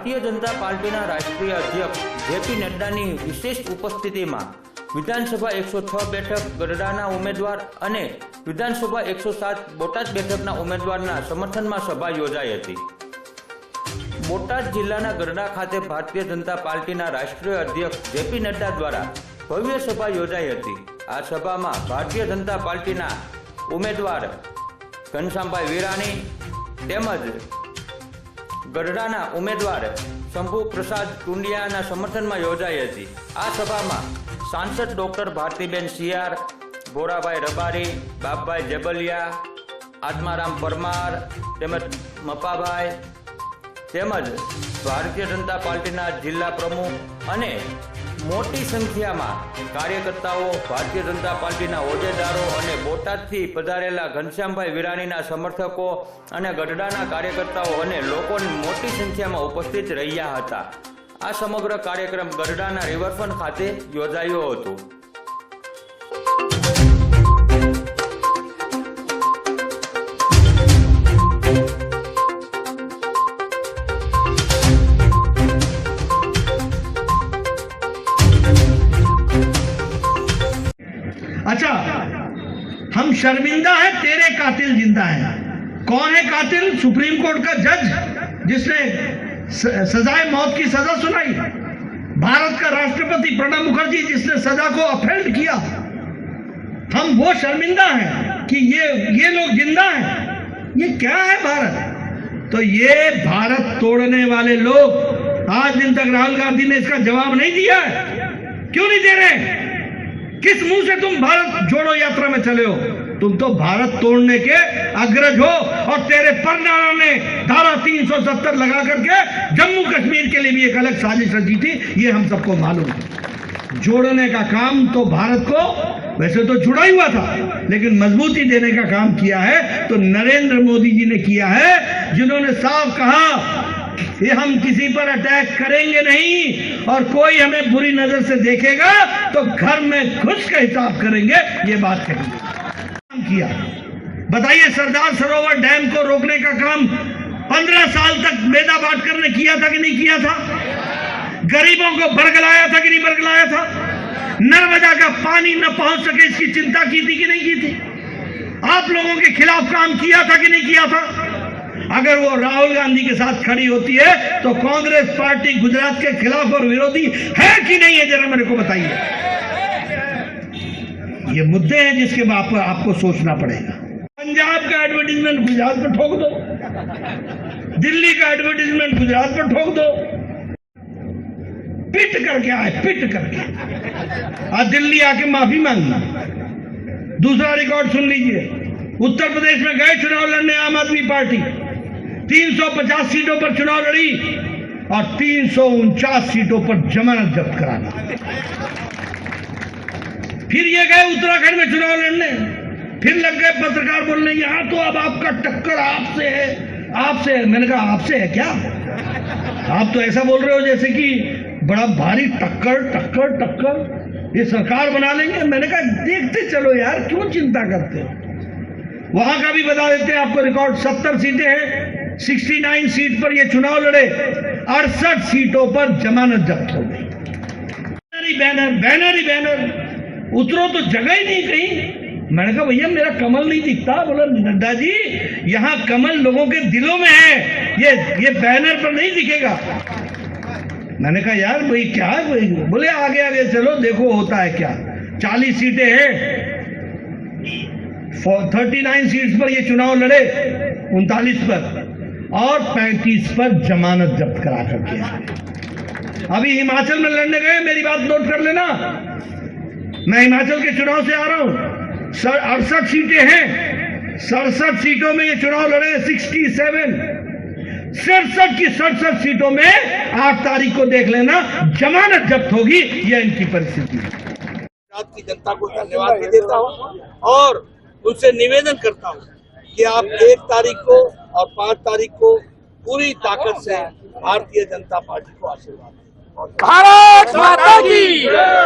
भारतीय जनता पार्टीना राष्ट्रीय अध्यक्ष जेपी नड्डानी विशेष उपस्थितिमां विधानसभा 106 बेठक गढ़डाना उम्मीदवार अने विधानसभा 107 बोटाद बेठकना उम्मीदवारना समर्थनमां सभा योजाई हती। बोटाद जिल्लाना गढ़डा खाते भारतीय जनता पार्टीना राष्ट्रीय अध्यक्ष जेपी नड्डा द्वारा भव्य सभा योजाई हती। आ सभामां भारतीय जनता पार्टीना उम्मीदवार घनश्यामभाई वीराणी तेमज गढ़डाना उम्मीदवार शंभु प्रसाद टुंडियाना समर्थનમાં યોજાઈ હતી। આ સભામાં સાંસદ ડોક્ટર ભારતીબેન સિયાર, ભોરાભાઈ રબારી, બાપભાઈ જેબલિયા, આત્મારામ પરમાર તેમજ મપાભાઈ તેમજ ભારતીય जनता પાર્ટીના જિલ્લા પ્રમુખ અને મોટી સંખ્યામાં કાર્યકર્તાઓ, ભારતીય जनता પાર્ટીના હોદ્દેદારો અને બોટાદથી પધારેલા ઘનશ્યામભાઈ વીરાણીના સમર્થકો અને ગઢડાના કાર્યકર્તાઓ અને લોકો મોટી સંખ્યામાં ઉપસ્થિત રહ્યા હતા। આ સમગ્ર કાર્યક્રમ ગઢડાના રિવરફ્રન્ટ ખાતે યોજાયો હતો। अच्छा, हम शर्मिंदा है, तेरे कातिल जिंदा है। कौन है कातिल? सुप्रीम कोर्ट का जज जिसने सजाए मौत की सजा सुनाई, भारत का राष्ट्रपति प्रणब मुखर्जी जिसने सजा को अपहेल्ड किया। हम वो शर्मिंदा हैं कि ये लोग जिंदा हैं। ये क्या है भारत? तो ये भारत तोड़ने वाले लोग आज दिन तक राहुल गांधी ने इसका जवाब नहीं दिया है। क्यों नहीं दे रहे? किस मुंह से तुम भारत जोड़ो यात्रा में चले हो? तुम तो भारत तोड़ने के अग्रज हो और तेरे परनारा ने धारा 370 लगा करके जम्मू कश्मीर के लिए भी एक अलग साजिश रची थी। ये हम सबको मालूम है। जोड़ने का काम तो भारत को वैसे तो जुड़ा ही हुआ था, लेकिन मजबूती देने का काम किया है तो नरेंद्र मोदी जी ने किया है, जिन्होंने साफ कहा कि हम किसी पर अटैक करेंगे नहीं और कोई हमें बुरी नजर से देखेगा तो घर में घुस के हिसाब करेंगे। ये बात कही किया। बताइए, सरदार सरोवर डैम को रोकने का काम 15 साल तक बेदा बाटकर ने किया था कि नहीं किया था? गरीबों को बरगलाया था कि नहीं बरगलाया था? नर्मदा का पानी न पहुंच सके इसकी चिंता की थी कि नहीं की थी? आप लोगों के खिलाफ काम किया था कि नहीं किया था? अगर वो राहुल गांधी के साथ खड़ी होती है तो कांग्रेस पार्टी गुजरात के खिलाफ और विरोधी है कि नहीं है, जरा मेरे को बताइए। ये मुद्दे हैं जिसके बाप आपको सोचना पड़ेगा। पंजाब का एडवर्टीजमेंट गुजरात पर ठोक दो, दिल्ली का एडवर्टीजमेंट गुजरात पर ठोक दो। पिट करके आए, पिट करके आज दिल्ली आके माफी मांगना। दूसरा रिकॉर्ड सुन लीजिए, उत्तर प्रदेश में गए चुनाव लड़ने आम आदमी पार्टी, 350 सीटों पर चुनाव लड़ी और 349 सीटों पर जमानत जब्त कराना। फिर ये गए उत्तराखंड में चुनाव लड़ने, फिर लग गए पत्रकार बोलने यहां तो अब आपका टक्कर आपसे है, आपसे है। मैंने कहा आपसे है क्या? आप तो ऐसा बोल रहे हो जैसे कि बड़ा भारी टक्कर टक्कर टक्कर ये सरकार बना लेंगे। मैंने कहा देखते चलो यार, क्यों चिंता करते हो? वहां का भी बता देते हैं आपको रिकॉर्ड। 70 सीटें हैं, 69 सीट पर ये चुनाव लड़े, 68 सीटों पर जमानत जब्त हो गई। बैनर बैनर ही बैनर, उतरो तो जगह ही नहीं कहीं। मैंने कहा भैया मेरा कमल नहीं दिखता। बोला नड्डा जी यहाँ कमल लोगों के दिलों में है, ये बैनर पर नहीं दिखेगा। मैंने कहा यार भाई क्या है? बोले आगे आगे चलो देखो होता है क्या। 40 सीटें हैं, 39 सीट्स पर ये चुनाव लड़े, 39 पर और 35 पर जमानत जब्त करा करके। अभी हिमाचल में लड़ने गए, मेरी बात नोट कर लेना, मैं हिमाचल के चुनाव से आ रहा हूं। 68 सीटें हैं, 67 सीटों में ये चुनाव लड़े। 67 67 की 67 सीटों में 8 तारीख को देख लेना जमानत जब्त होगी। यह इनकी परिस्थिति है। गुजरात की जनता को धन्यवाद भी देता हूं और उनसे निवेदन करता हूं कि आप 1 तारीख को और 5 तारीख को पूरी ताकत से भारतीय जनता पार्टी को आशीर्वाद दें। भारत माता की